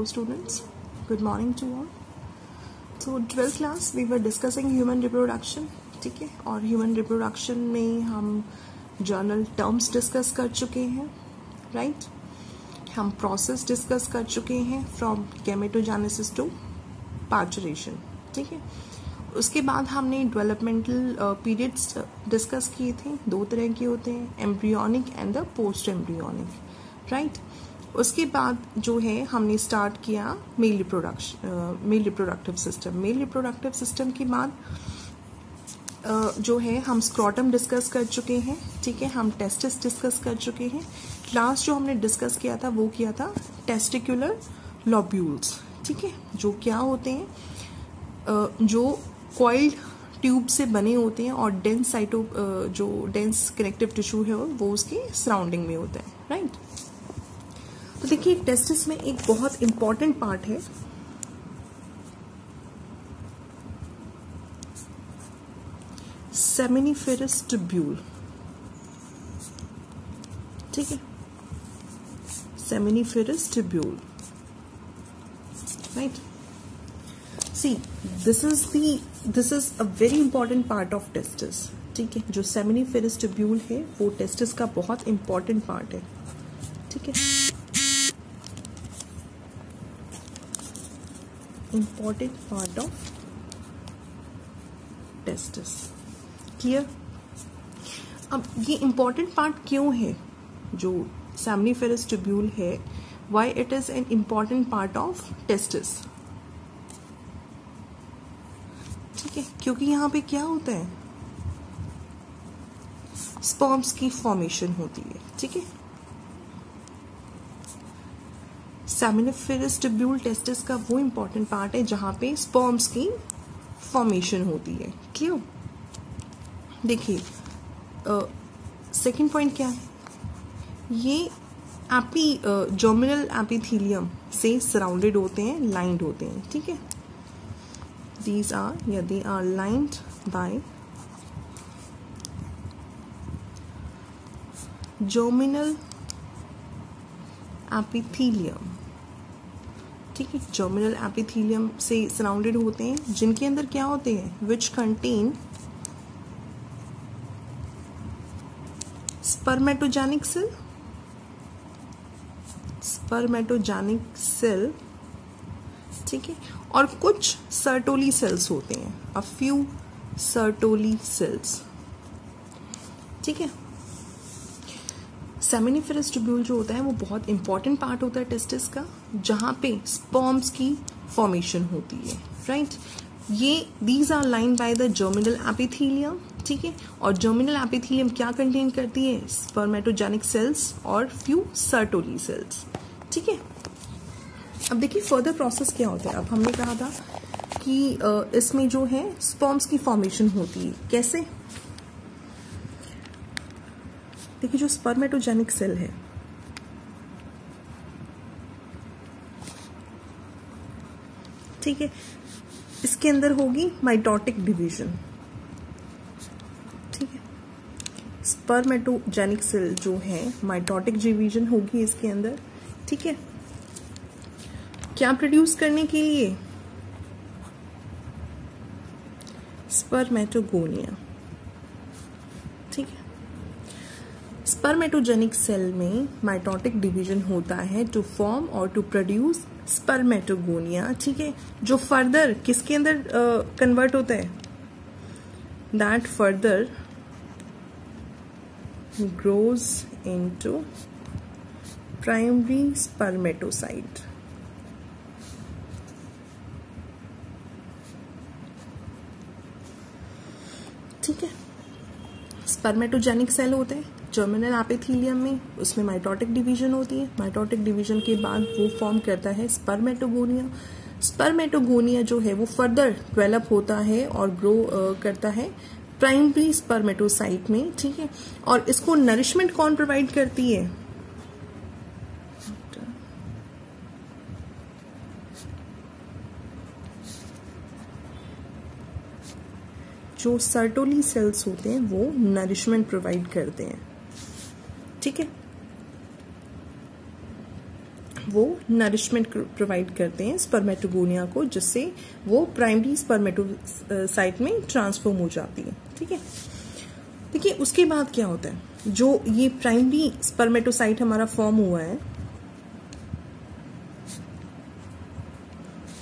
Hello students, good morning to all. So 12th class we were discussing human reproduction, ठीक है, और human reproduction में हम journal terms discuss कर चुके हैं, राइट. हम प्रोसेस डिस्कस कर चुके हैं फ्रॉम गैमेटोजेनेसिस टू पार्चुरेशन, ठीक है. उसके बाद हमने डेवलपमेंटल पीरियड्स डिस्कस किए थे. दो तरह के होते हैं, embryonic and the post embryonic, right. उसके बाद जो है हमने स्टार्ट किया male reproductive system. Male reproductive system के बाद जो है हम स्क्रॉटम डिस्कस कर चुके हैं, ठीक है. हम टेस्टिस डिस्कस कर चुके हैं. लास्ट जो हमने डिस्कस किया था वो किया था टेस्टिकुलर लोब्यूल्स, ठीक है, जो क्या होते हैं, जो कॉइल्ड ट्यूब से बने होते हैं और डेंस जो डेंस कनेक्टिव टिश्यू है वो उसके सराउंडिंग में होता है, राइट. तो देखिए टेस्टिस में एक बहुत इंपॉर्टेंट पार्ट है, सेमिनिफेरस ट्यूब्यूल, ठीक है, seminiferous tubule, right. See this is a very important part of testis, ठीक है. जो सेमिनिफेरस ट्यूब्यूल है वो टेस्टिस का बहुत इंपॉर्टेंट पार्ट है, ठीक है, important part of testis. Clear. अब ये इंपॉर्टेंट पार्ट क्यों है जो सेमिनिफेरस ट्यूब्यूल है, why it is an important part of testis, ठीक है. क्योंकि यहाँ पे क्या होता है, स्पर्म्स की फॉर्मेशन होती है, ठीक है. सेमिनिफेरस ट्यूब्यूल टेस्टिस का वो इंपॉर्टेंट पार्ट है जहां पे स्पर्म्स की फॉर्मेशन होती है. क्लियर. देखिए सेकंड पॉइंट क्या है, ये जर्मिनल एपिथेलियम से सराउंडेड होते हैं, लाइंड होते हैं, ठीक है. दीज आर या they are lined by germinal epithelium, ठीक है. जर्मिनल एपिथेलियम से सराउंडेड होते हैं जिनके अंदर क्या होते हैं, विच कंटेन स्पर्मेटोजेनिक सेल, ठीक है, और कुछ सर्टोली सेल्स होते हैं, अ फ्यू सर्टोली सेल्स, ठीक है. सेमिनिफेरस ट्यूब्यूल जो होता है वो बहुत इंपॉर्टेंट पार्ट होता है टेस्टिस का, जहां पे स्पर्म्स की फॉर्मेशन होती है, राइट. ये these are line by the germinal epithelium, ठीक है. और जर्मिनल एपिथेलियम क्या कंटेन करती है, स्पर्मेटोजेनिक सेल्स और फ्यू सर्टोली सेल्स, ठीक है. अब देखिए फर्दर प्रोसेस क्या होता है. अब हमने कहा था कि इसमें जो है स्पर्म्स की फॉर्मेशन होती है. कैसे, देखिए जो स्पर्मेटोजेनिक सेल है, ठीक है, इसके अंदर होगी माइटोटिक डिवीजन, ठीक है. स्पर्मेटोजेनिक सेल जो है माइटोटिक डिवीजन होगी इसके अंदर, ठीक है. क्या प्रोड्यूस करने के लिए, स्पर्मेटोगोनिया, ठीक है. स्पर्मेटोजेनिक सेल में माइटोटिक डिवीजन होता है टू फॉर्म और टू प्रोड्यूस स्पर्मेटोगोनिया, ठीक है, जो फर्दर किसके अंदर कन्वर्ट होता है, that further grows into primary spermatocyte, ठीक है. स्पर्मेटोजेनिक सेल होते हैं जर्मिनल एपिथेलियम में, उसमें माइटोटिक डिवीजन होती है. माइटोटिक डिवीजन के बाद वो फॉर्म करता है स्पर्मेटोगोनिया. स्पर्मेटोगोनिया जो है वो फर्दर डेवलप होता है और ग्रो करता है प्राइमरी स्पर्मेटोसाइट में, ठीक है. और इसको नरिशमेंट कौन प्रोवाइड करती है, जो सर्टोली सेल्स होते हैं वो नरिशमेंट प्रोवाइड करते हैं, ठीक है. वो नरिशमेंट प्रोवाइड करते हैं स्पर्मेटोगोनिया को, जिससे वो प्राइमरी स्पर्मेटोसाइट में ट्रांसफॉर्म हो जाती है। ठीक है, देखिए उसके बाद क्या होता है, जो ये प्राइमरी स्पर्मेटोसाइट हमारा फॉर्म हुआ है,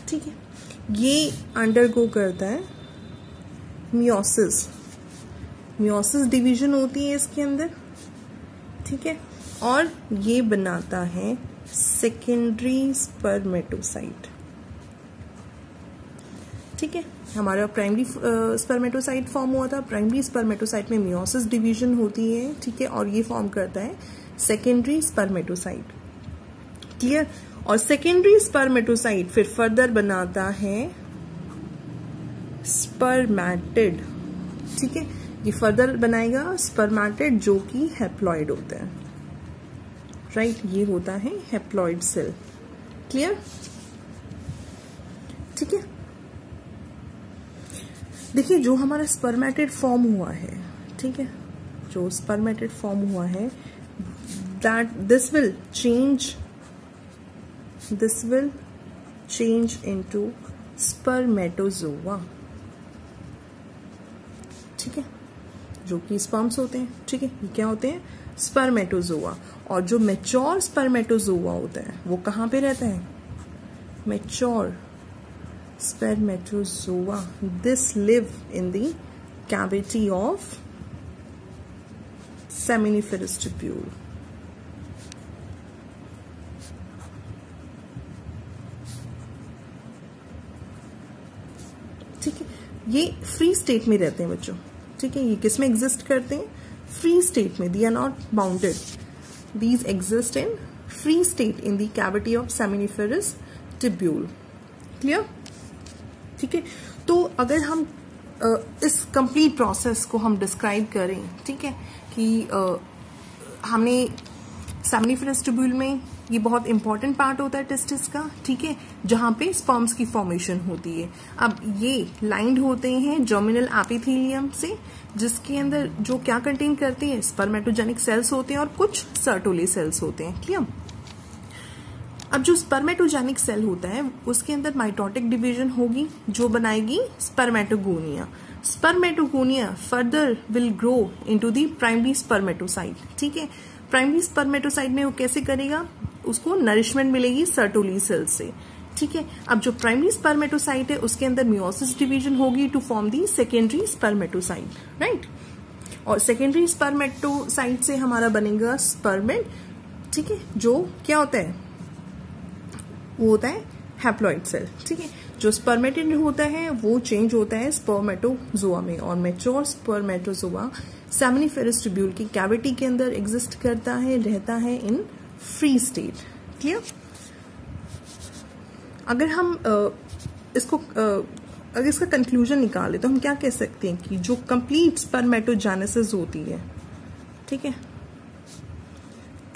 ठीक है, ये अंडरगो करता है मियोसिस। मियोसिस डिवीजन होती है इसके अंदर, ठीक है, और ये बनाता है सेकेंडरी स्पर्मेटोसाइट। ठीक है, हमारा प्राइमरी स्पर्मेटोसाइट फॉर्म हुआ था, प्राइमरी स्पर्मेटोसाइट में मियोसिस डिवीजन होती है, ठीक है, और ये फॉर्म करता है सेकेंडरी स्पर्मेटोसाइट। क्लियर? और सेकेंडरी स्पर्मेटोसाइट फिर फर्दर बनाता है स्पर्मेटिड। ठीक है, ये फर्दर बनाएगा स्पर्मेटिड जो कि हैप्लॉइड होता है, राइट, ये होता है हैप्लॉइड सेल। क्लियर? ठीक है, देखिए जो हमारा स्पर्मेटिड फॉर्म हुआ है, ठीक है, जो स्पर्मेटिड फॉर्म हुआ है, that this will change into spermatozoa. ठीक है, जो कि स्पर्म्स होते हैं, ठीक है, ये क्या होते हैं, स्पर्मेटोजोआ। और जो मैच्योर स्पर्मेटोजोआ होता है वो कहाँ पे रहता है, mature spermatozoa, this live in the cavity of seminiferous tubule. ठीक है, ये फ्री स्टेट में रहते हैं बच्चों। ठीक है, ये किस में एग्जिस्ट करते हैं, फ्री स्टेट में। They are not bounded, these exist in free state in the cavity of seminiferous tubule. Clear? ठीक है, तो अगर हम इस कंप्लीट प्रोसेस को हम डिस्क्राइब करें, ठीक है, कि हमने सेमिनिफेरस ट्यूब्यूल में ये बहुत इंपॉर्टेंट पार्ट होता है टेस्टिस का, ठीक है, जहां पे स्पर्म्स की फॉर्मेशन होती है। अब ये लाइंड होते हैं जर्मिनल एपिथेलियम से, जिसके अंदर जो क्या कंटेन करते हैं, स्पर्मेटोजेनिक सेल्स होते हैं और कुछ सर्टोले सेल्स होते हैं। क्लियर? अब जो स्पर्मेटोजेनिक सेल होता है उसके अंदर माइटोटिक डिवीजन होगी जो बनाएगी spermatogonia. Spermatogonia further will grow into the primary spermatocyte. ठीक है, प्राइमरी स्पर्मेटोसाइट में वो कैसे करेगा, उसको नरिशमेंट मिलेगी सर्टोली सेल से। ठीक है, अब जो प्राइमरी स्पर्मेटोसाइट है उसके अंदर मियोसिस डिवीजन होगी to form the secondary spermatocyte, right, और सेकेंडरी स्पर्मेटोसाइट से हमारा बनेगा स्पर्मेट। ठीक है, जो क्या होता है, वो होता है हैप्लॉइड सेल। ठीक है, जो स्पर्मेटिड होता है वो चेंज होता है स्पर्मेटोजोआ में, और मैच्योर स्पर्मेटोजोआ सेमिनिफेरस ट्यूब्यूल की कैविटी के अंदर एग्जिस्ट करता है, रहता है इन फ्री स्टेट। क्लियर? अगर हम अगर इसका कंक्लूजन निकाले तो हम क्या कह सकते हैं कि जो कंप्लीट स्पर्मेटोजेनेसिस होती है, ठीक है,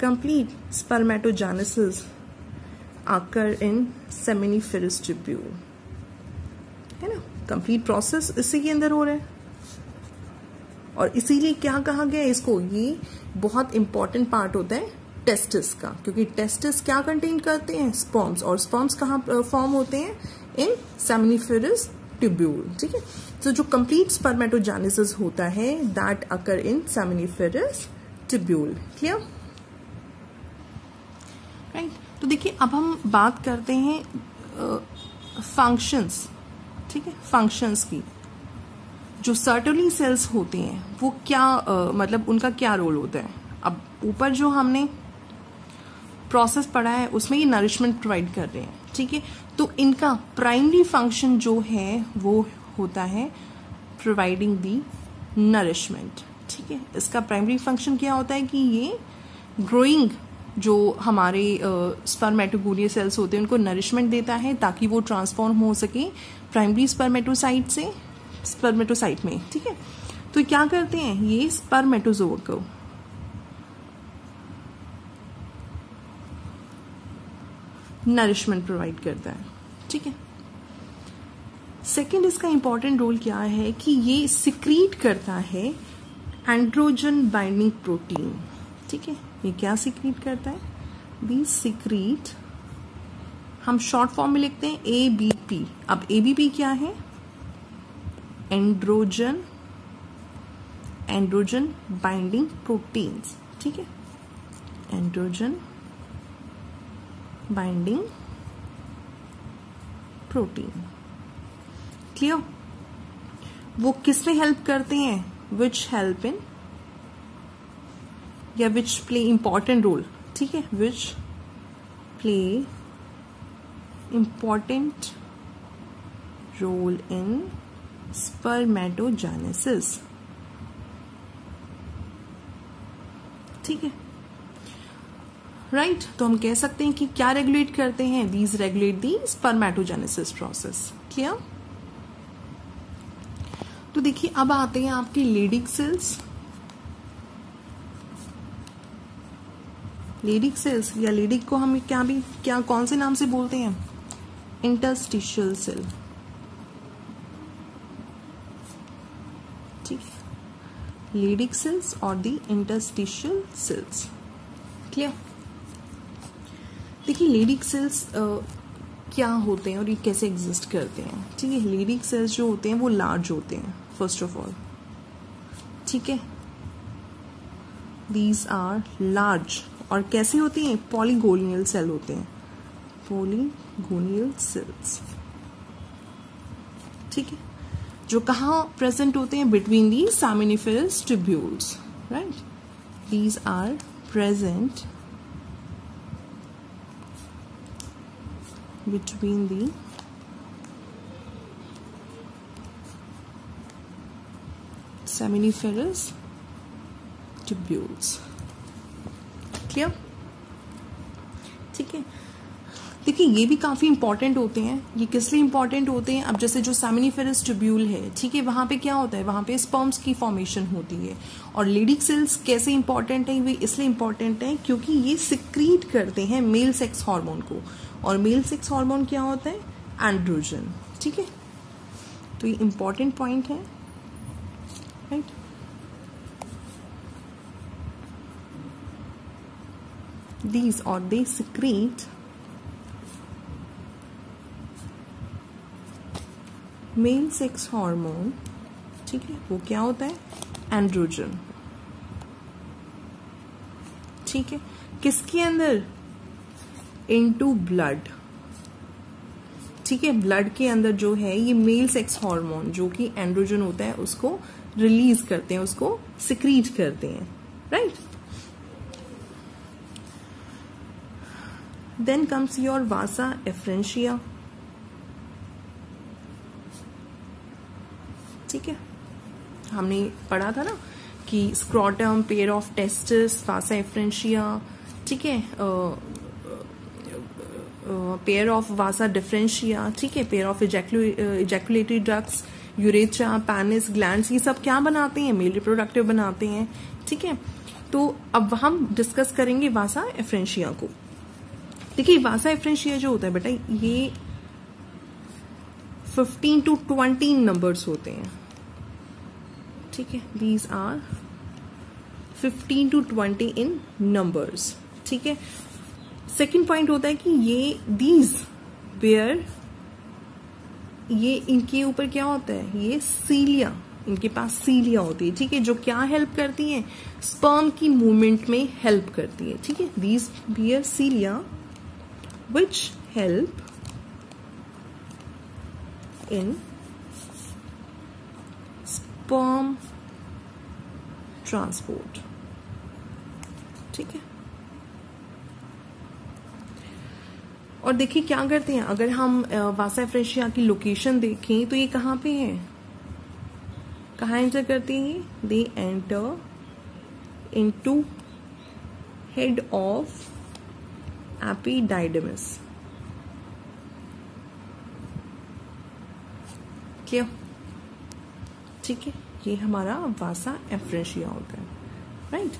complete spermatogenesis occur in seminiferous tubule, है ना, कंप्लीट प्रोसेस इसी के अंदर हो रहा है। और इसीलिए क्या कहा गया इसको, ये बहुत इंपॉर्टेंट पार्ट होता है टेस्टिस का, क्योंकि टेस्टिस क्या कंटेन करते हैं, स्पर्म्स, और स्पर्म्स कहाँ फॉर्म होते हैं, इन सेमिनिफेरस ट्यूब्यूल। ठीक है, तो जो कंप्लीट स्पर्मेटोजेनेसिस होता है that occur in seminiferous tubule. Clear? Right, तो देखिए अब हम बात करते हैं फंक्शंस। ठीक है, फंक्शंस की। जो सर्टोली सेल्स होते हैं वो क्या मतलब उनका क्या रोल होता है। अब ऊपर जो हमने प्रोसेस पढ़ा है उसमें ये नरिशमेंट प्रोवाइड कर रहे हैं, ठीक है, तो इनका प्राइमरी फंक्शन जो है वो होता है प्रोवाइडिंग दी नरिशमेंट। ठीक है, इसका प्राइमरी फंक्शन क्या होता है कि ये ग्रोइंग जो हमारे स्पर्मेटोगोनिया सेल्स होते हैं उनको नरिशमेंट देता है ताकि वो ट्रांसफॉर्म हो सके प्राइमरी स्पर्मेटोसाइट से स्पर्मेटोसाइट में। ठीक है, तो क्या करते हैं, ये स्पर्मेटोजोआ को नरिशमेंट प्रोवाइड करता है। ठीक है, सेकेंड इसका इंपॉर्टेंट रोल क्या है कि ये सिक्रीट करता है एंड्रोजन बाइंडिंग प्रोटीन। ठीक है, ये क्या सिक्रीट करता है, दी सिक्रीट हम शॉर्ट फॉर्म में लिखते हैं ABP। अब ABP क्या है? एंड्रोजन बाइंडिंग प्रोटीन्स, ठीक है, एंड्रोजन बाइंडिंग प्रोटीन। क्लियर? वो किस में हेल्प करते हैं? विच हेल्प इन या विच प्ले इंपॉर्टेंट रोल, ठीक है, which play important role in spermatogenesis, ठीक है, राइट। तो हम कह सकते हैं कि क्या रेगुलेट करते हैं? These regulate the spermatogenesis process. Clear? तो देखिए अब आते हैं आपके लेडिक सेल्स। लेडिक सेल्स या लेडिक को हम क्या कौन से नाम से बोलते हैं? इंटरस्टिशियल सेल, ठीक है, लेडिक सेल्स और दी इंटरस्टिशियल सेल्स। क्लियर? देखिए लेडिक सेल्स क्या होते हैं और ये कैसे एग्जिस्ट करते हैं, ठीक है। लेडिक सेल्स जो होते हैं वो लार्ज होते हैं फर्स्ट ऑफ ऑल, ठीक है, दीज आर लार्ज। और कैसे होती हैं? पॉलीगोनियल सेल होते हैं, पॉलीगोनियल सेल्स, ठीक है, जो कहाँ प्रेजेंट होते हैं? Between the seminiferous tubules, right, these are present between the seminiferous tubules। Clear? ठीक है। देखिए ये भी काफी इंपॉर्टेंट होते हैं। ये किस लिए इंपॉर्टेंट होते हैं? अब जैसे जो सेमिनिफेरस ट्यूब्यूल है, ठीक है, वहां पे क्या होता है? वहां पे स्पर्म्स की फॉर्मेशन होती है। और लेडिक सेल्स कैसे इंपॉर्टेंट है? वे इसलिए इंपॉर्टेंट है क्योंकि ये सिक्रीट करते हैं मेल सेक्स हार्मोन को। और मेल सेक्स हार्मोन क्या होता है? एंड्रोजन, ठीक है। तो ये इंपॉर्टेंट पॉइंट है, right. These or they secrete male sex hormone, ठीक है, वो क्या होता है? एंड्रोजन, ठीक है। किसके अंदर? इनटू ब्लड, ठीक है, ब्लड के अंदर जो है ये मेल सेक्स हार्मोन जो कि एंड्रोजन होता है उसको रिलीज करते हैं, उसको सिक्रीट करते हैं, right. Then comes your vasa efferentia, ठीक है, हमने पढ़ा था ना कि scrotum, pair of testis, vasa efferentia, ठीक है, पेयर ऑफ वासा डिफरेंशिया, ठीक है, pair of ejaculatory ducts, urethra, penis, glands, ये सब क्या बनाते हैं? मेल रिप्रोडक्टिव बनाते हैं, ठीक है। तो अब हम डिस्कस करेंगे वासा एफ्रेंशिया को। देखिए वासा एफ्रेंशिया जो होता है बेटा, ये 15 to 20 नंबर्स होते हैं, ठीक है, these are 15 to 20 in numbers, ठीक है। सेकेंड पॉइंट होता है कि ये दीज वेयर, ये इनके ऊपर क्या होता है? ये सीलिया, इनके पास सीलिया होती है, ठीक है, जो क्या हेल्प करती है? स्पर्म की मूवमेंट में हेल्प करती है, ठीक है। These bear cilia which help in sperm transport, ठीक है। और देखिए क्या करते हैं, अगर हम वासा एफ्रेंशिया की लोकेशन देखें तो ये कहाँ पे है? कहाँ एंटर करते हैं? They enter into head of epididymis, clear, ठीक है। ये हमारा वासा एफ्रेंशिया होता है, राइट।